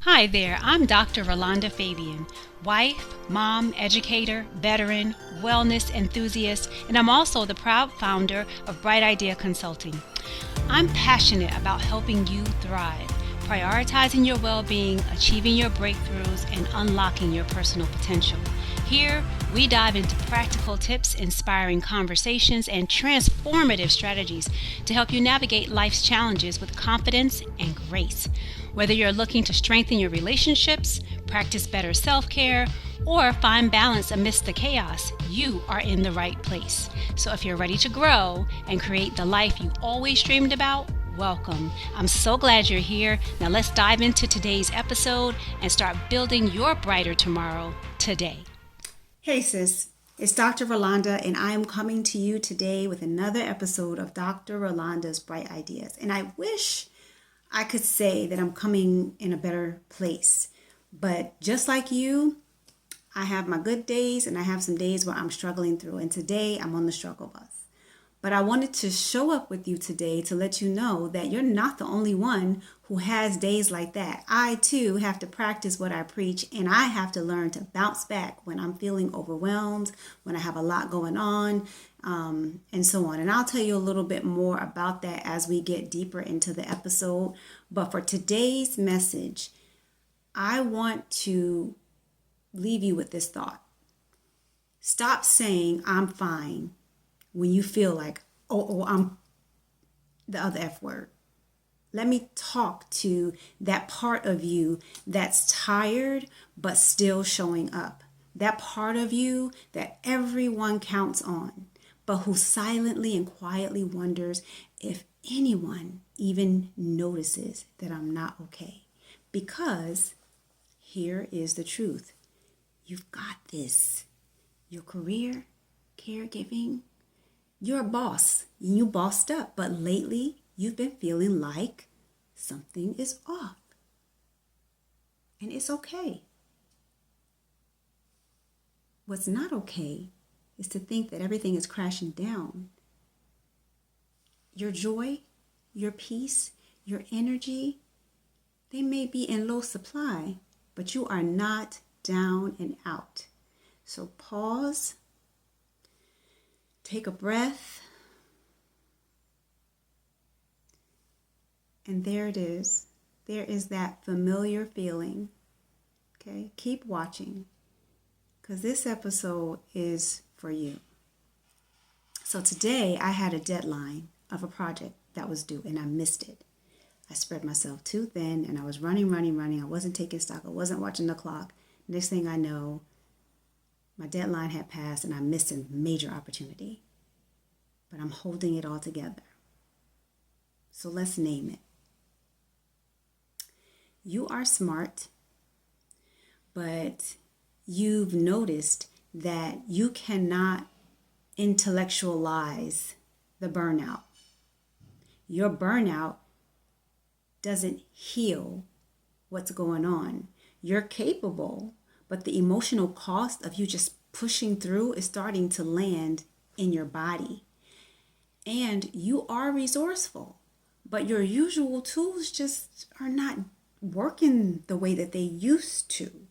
Hi there, I'm Dr. Rolanda Fabian, wife, mom, educator, veteran, wellness enthusiast, and I'm also the proud founder of Bright Idea Consulting. I'm passionate about helping you thrive, prioritizing your well-being, achieving your breakthroughs, and unlocking your personal potential. Here, we dive into practical tips, inspiring conversations, and transformative strategies to help you navigate life's challenges with confidence and grace. Whether you're looking to strengthen your relationships, practice better self-care, or find balance amidst the chaos, you are in the right place. So if you're ready to grow and create the life you always dreamed about, welcome. I'm so glad you're here. Now let's dive into today's episode and start building your brighter tomorrow today. Hey sis, it's Dr. Rolanda, and I am coming to you today with another episode of Dr. Rolanda's Bright Ideas. And I wish I could say that I'm coming in a better place. But just like you, I have my good days and I have some days where I'm struggling through. And today I'm on the struggle bus. But I wanted to show up with you today to let you know that you're not the only one who has days like that. I too have to practice what I preach, and I have to learn to bounce back when I'm feeling overwhelmed, when I have a lot going on, and so on. And I'll tell you a little bit more about that as we get deeper into the episode. But for today's message, I want to leave you with this thought. Stop saying, "I'm fine," when you feel like, I'm the other F word. Let me talk to that part of you that's tired but still showing up. That part of you that everyone counts on, but who silently and quietly wonders if anyone even notices that I'm not okay. Because here is the truth. You've got this. Your career, caregiving, you're a boss. You bossed up, but lately you've been feeling like something is off. And it's okay. What's not okay is to think that everything is crashing down. Your joy, your peace, your energy, they may be in low supply, but you are not down and out. So pause. Take a breath, and there it is. There is that familiar feeling. Okay, keep watching, because this episode is for you. So today I had a deadline of a project that was due, and I missed it. I spread myself too thin, and I was running. I wasn't taking stock. I wasn't watching the clock. Next thing I know, my deadline had passed and I missed a major opportunity. But I'm holding it all together. So let's name it. You are smart, but you've noticed that you cannot intellectualize the burnout. Your burnout doesn't heal what's going on. You're capable, but the emotional cost of you just pushing through is starting to land in your body. And you are resourceful, but your usual tools just are not working the way that they used to.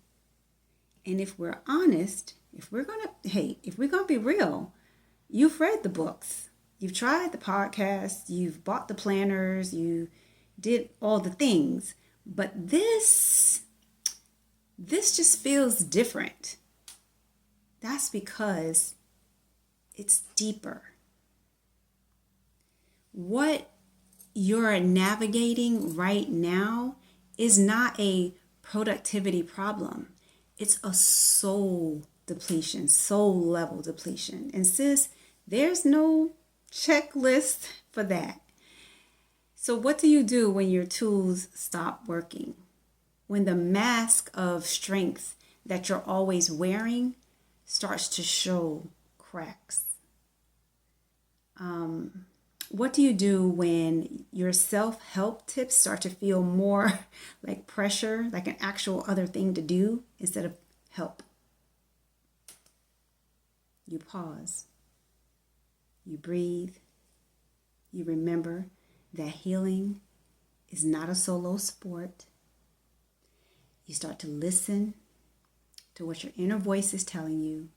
And if we're honest, if we're going to be real, you've read the books, you've tried the podcasts, you've bought the planners, you did all the things, but this just feels different. That's because it's deeper. What you're navigating right now is not a productivity problem. It's a soul depletion, soul level depletion. And sis, there's no checklist for that. So what do you do when your tools stop working? When the mask of strength that you're always wearing starts to show cracks? What do you do when your self-help tips start to feel more like pressure, like an actual other thing to do instead of help? You pause. You breathe. You remember that healing is not a solo sport. You start to listen to what your inner voice is telling you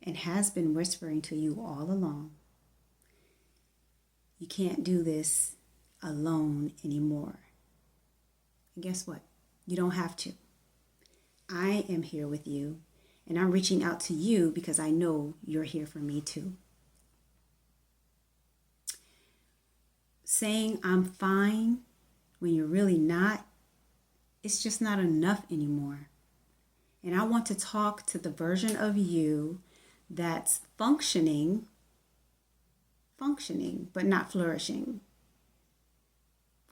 and has been whispering to you all along. You can't do this alone anymore. And guess what? You don't have to. I am here with you, and I'm reaching out to you because I know you're here for me too. Saying I'm fine when you're really not, it's just not enough anymore. And I want to talk to the version of you that's functioning, but not flourishing.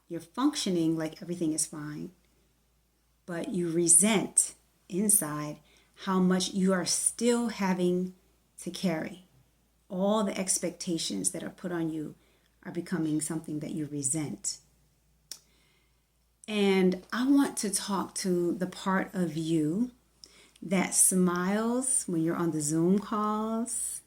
You're functioning like everything is fine, but you resent inside how much you are still having to carry. All the expectations that are put on you are becoming something that you resent. And I want to talk to the part of you that smiles when you're on the Zoom calls,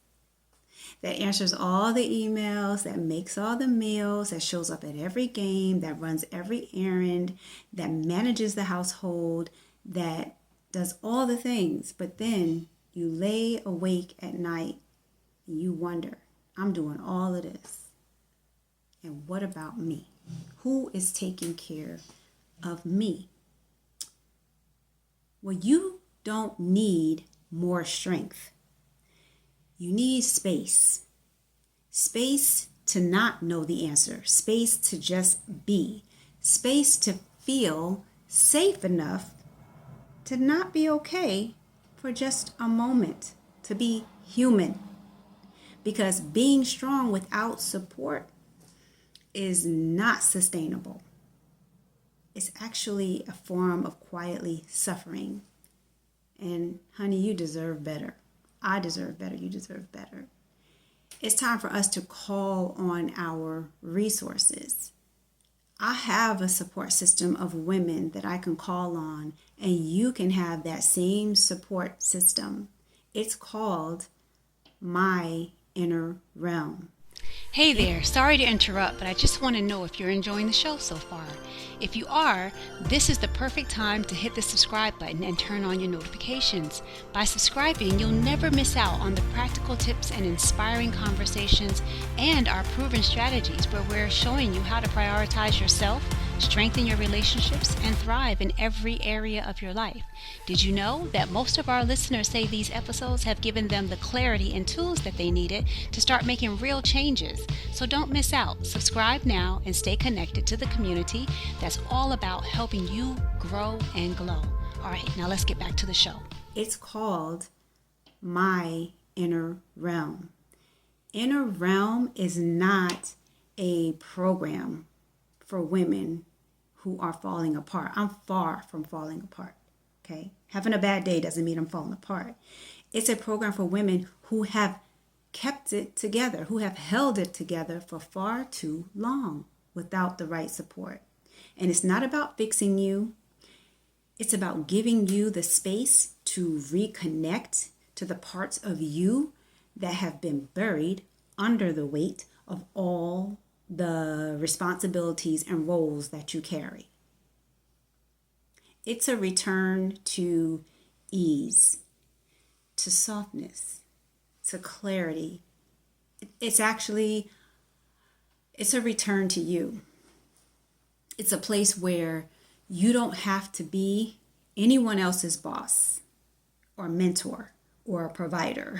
that answers all the emails, that makes all the meals, that shows up at every game, that runs every errand, that manages the household, that does all the things. But then you lay awake at night and you wonder, I'm doing all of this. And what about me? Who is taking care of me? Well, you don't need more strength. You need space. Space to not know the answer. Space to just be. Space to feel safe enough to not be okay for just a moment. To be human. Because being strong without support is not sustainable. It's actually a form of quietly suffering. And honey, you deserve better. I deserve better. You deserve better. It's time for us to call on our resources. I have a support system of women that I can call on, and you can have that same support system. It's called My Inner Realm. Hey there, sorry to interrupt, but I just want to know if you're enjoying the show so far. If you are, this is the perfect time to hit the subscribe button and turn on your notifications. By subscribing, you'll never miss out on the practical tips and inspiring conversations and our proven strategies where we're showing you how to prioritize yourself, strengthen your relationships, and thrive in every area of your life. Did you know that most of our listeners say these episodes have given them the clarity and tools that they needed to start making real changes? So don't miss out. Subscribe now and stay connected to the community that's all about helping you grow and glow. All right, now let's get back to the show. It's called My Inner Realm. Inner Realm is not a program for women who are falling apart. I'm far from falling apart, okay? Having a bad day doesn't mean I'm falling apart. It's a program for women who have kept it together, who have held it together for far too long without the right support. And it's not about fixing you. It's about giving you the space to reconnect to the parts of you that have been buried under the weight of all the responsibilities and roles that you carry. It's a return to ease, to softness, to clarity. It's a return to you. It's a place where you don't have to be anyone else's boss or mentor or provider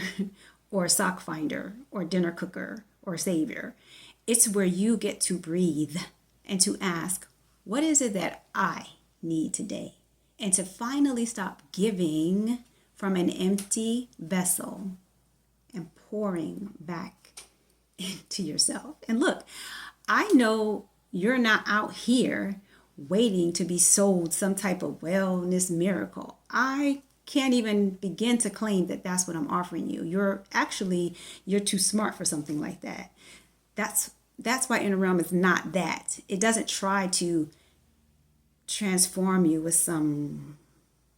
or sock finder or dinner cooker or savior. It's where you get to breathe and to ask, what is it that I need today? And to finally stop giving from an empty vessel and pouring back into yourself. And look, I know you're not out here waiting to be sold some type of wellness miracle. I can't even begin to claim that that's what I'm offering you. You're too smart for something like that. That's why Inner Realm is not that. It doesn't try to transform you with some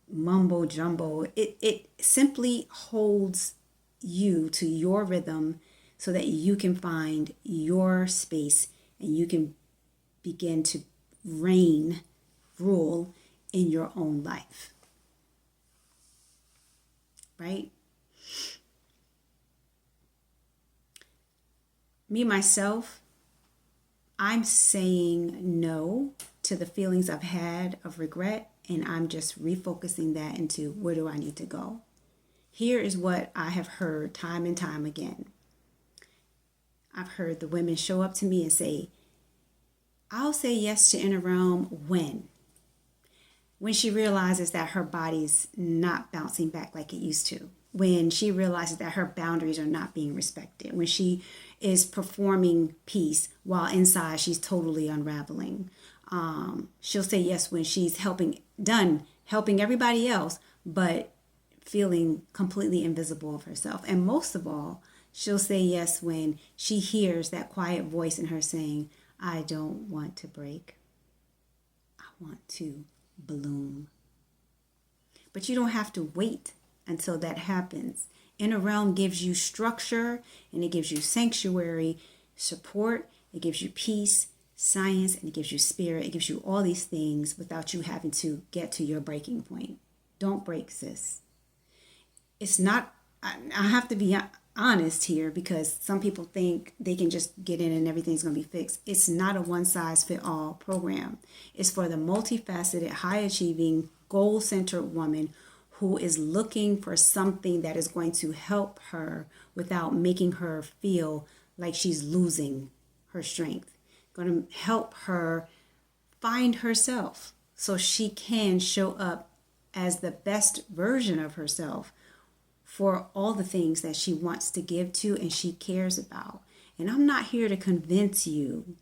mumbo jumbo. It simply holds you to your rhythm so that you can find your space and you can begin to rule in your own life. Right? Me, myself, I'm saying no to the feelings I've had of regret, and I'm just refocusing that into where do I need to go. Here is what I have heard time and time again. I've heard the women show up to me and say, I'll say yes to Inner Realm when she realizes that her body's not bouncing back like it used to, when she realizes that her boundaries are not being respected, when she is performing peace while inside she's totally unraveling. She'll say yes when she's helping everybody else, but feeling completely invisible of herself. And most of all, she'll say yes when she hears that quiet voice in her saying, I don't want to break. I want to bloom. But you don't have to wait until that happens. Inner Realm gives you structure, and it gives you sanctuary, support, it gives you peace, science, and it gives you spirit. It gives you all these things without you having to get to your breaking point. Don't break, sis. It's not, I have to be honest here, because some people think they can just get in and everything's going to be fixed. It's not a one-size-fits-all program. It's for the multifaceted, high-achieving, goal-centered woman who is looking for something that is going to help her without making her feel like she's losing her strength. Going to help her find herself so she can show up as the best version of herself for all the things that she wants to give to and she cares about. And I'm not here to convince you.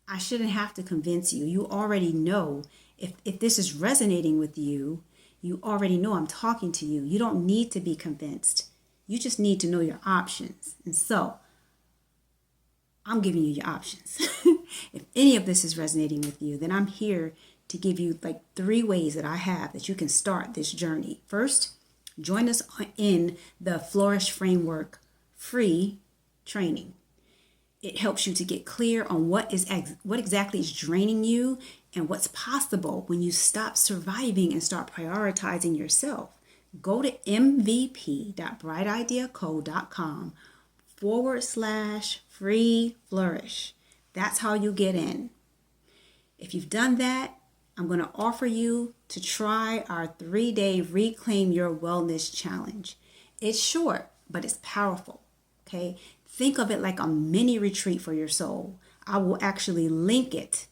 I shouldn't have to convince you. You already know if this is resonating with you. You already know I'm talking to you. You don't need to be convinced. You just need to know your options. And so I'm giving you your options. If any of this is resonating with you, then I'm here to give you like 3 ways that I have that you can start this journey. First, join us in the Flourish Framework free training. It helps you to get clear on what exactly is draining you and what's possible when you stop surviving and start prioritizing yourself. Go to mvp.brightideaco.com/free flourish. That's how you get in. If you've done that, I'm going to offer you to try our 3-day Reclaim Your Wellness Challenge. It's short, but it's powerful. Okay? Think of it like a mini retreat for your soul. I will actually link it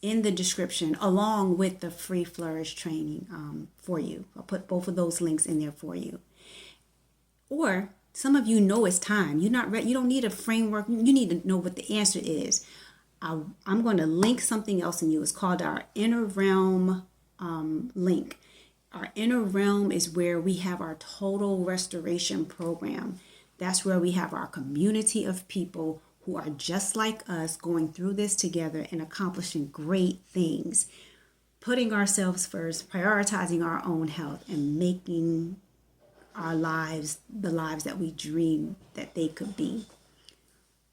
in the description along with the free flourish training for you. I'll put both of those links in there for you. Or some of you know it's time. You're not ready. You don't need a framework. You need to know what the answer is. I'm going to link something else in you. It's called our Inner Realm link. Our Inner Realm is where we have our total restoration program. That's where we have our community of people who are just like us, going through this together and accomplishing great things, putting ourselves first, prioritizing our own health, and making our lives the lives that we dream that they could be.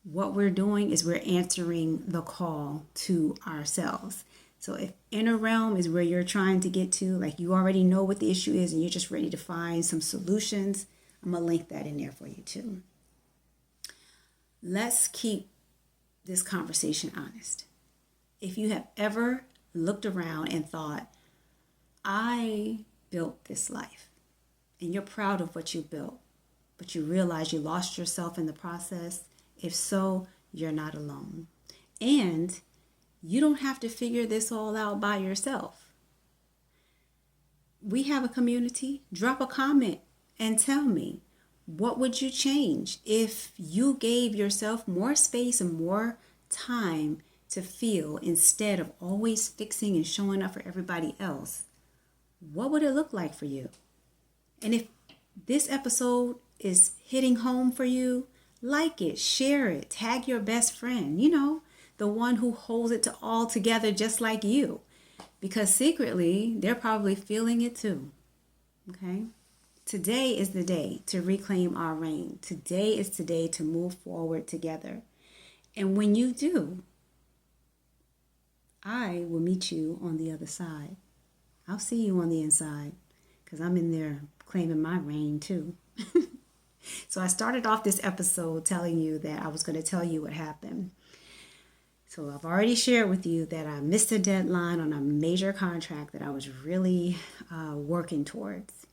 What we're doing is we're answering the call to ourselves. So if Inner Realm is where you're trying to get to, like you already know what the issue is and you're just ready to find some solutions, I'm going to link that in there for you too. Let's keep this conversation honest. If you have ever looked around and thought, I built this life, and you're proud of what you built, but you realize you lost yourself in the process, if so, you're not alone. And you don't have to figure this all out by yourself. We have a community. Drop a comment and tell me, what would you change if you gave yourself more space and more time to feel instead of always fixing and showing up for everybody else? What would it look like for you? And if this episode is hitting home for you, like it, share it, tag your best friend, the one who holds it all together just like you. Because secretly, they're probably feeling it too. Okay? Today is the day to reclaim our reign. Today is the day to move forward together. And when you do, I will meet you on the other side. I'll see you on the inside because I'm in there claiming my reign too. So I started off this episode telling you that I was going to tell you what happened. So I've already shared with you that I missed a deadline on a major contract that I was really working towards.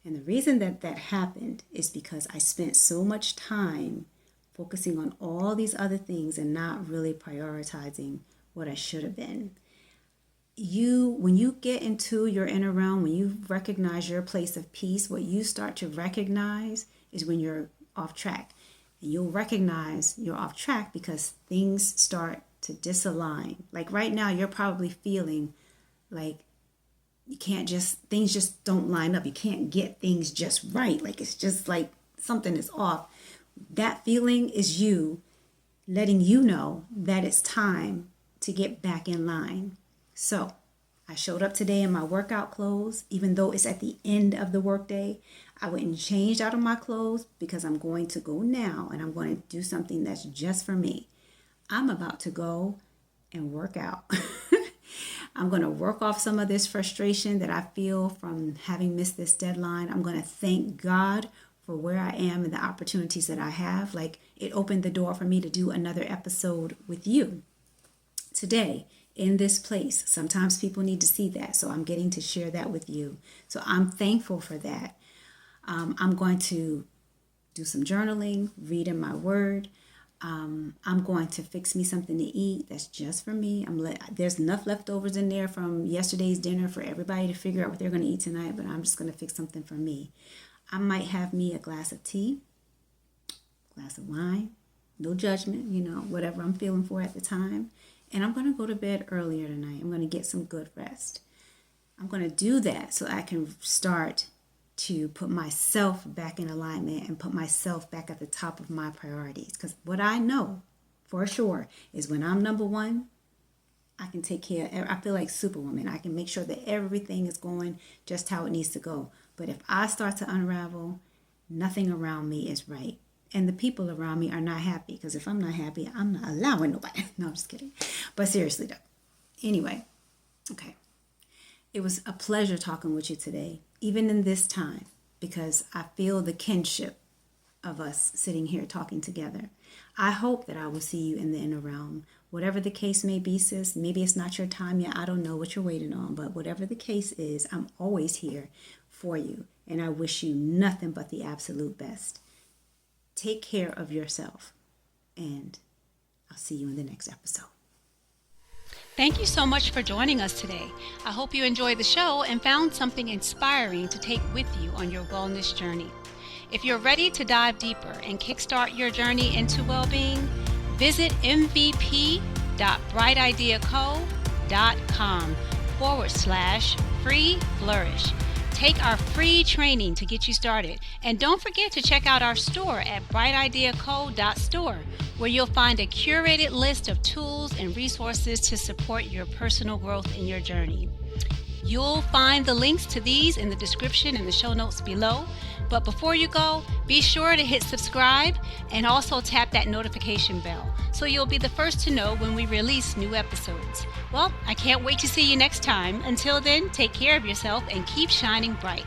And the reason that that happened is because I spent so much time focusing on all these other things and not really prioritizing what I should have been. When you get into your inner realm, when you recognize your place of peace, what you start to recognize is when you're off track. And you'll recognize you're off track because things start to disalign. Like right now, you're probably feeling like things just don't line up. You can't get things just right. Like it's just like something is off. That feeling is you letting you know that it's time to get back in line. So I showed up today in my workout clothes, even though it's at the end of the workday. I went and changed out of my clothes because I'm going to go now and I'm going to do something that's just for me. I'm about to go and work out. I'm going to work off some of this frustration that I feel from having missed this deadline. I'm going to thank God for where I am and the opportunities that I have. Like it opened the door for me to do another episode with you today in this place. Sometimes people need to see that. So I'm getting to share that with you. So I'm thankful for that. I'm going to do some journaling, read in my word. I'm going to fix me something to eat that's just for me. There's enough leftovers in there from yesterday's dinner for everybody to figure out what they're going to eat tonight, but I'm just going to fix something for me. I might have me a glass of tea, glass of wine, no judgment, whatever I'm feeling for at the time. And I'm going to go to bed earlier tonight. I'm going to get some good rest. I'm going to do that so I can start to put myself back in alignment and put myself back at the top of my priorities. Because what I know for sure is when I'm number one, I can take care. I feel like Superwoman. I can make sure that everything is going just how it needs to go. But if I start to unravel, nothing around me is right. And the people around me are not happy. Because if I'm not happy, I'm not allowing nobody. No, I'm just kidding. But seriously though. Anyway, okay. It was a pleasure talking with you today, even in this time, because I feel the kinship of us sitting here talking together. I hope that I will see you in the inner realm. Whatever the case may be, sis, maybe it's not your time yet. I don't know what you're waiting on, but whatever the case is, I'm always here for you. And I wish you nothing but the absolute best. Take care of yourself, and I'll see you in the next episode. Thank you so much for joining us today. I hope you enjoyed the show and found something inspiring to take with you on your wellness journey. If you're ready to dive deeper and kickstart your journey into well-being, visit mvp.brightideaco.com/free flourish. Take our free training to get you started. And don't forget to check out our store at brightideaco.store, where you'll find a curated list of tools and resources to support your personal growth in your journey. You'll find the links to these in the description and the show notes below. But before you go, be sure to hit subscribe and also tap that notification bell so you'll be the first to know when we release new episodes. Well, I can't wait to see you next time. Until then, take care of yourself and keep shining bright.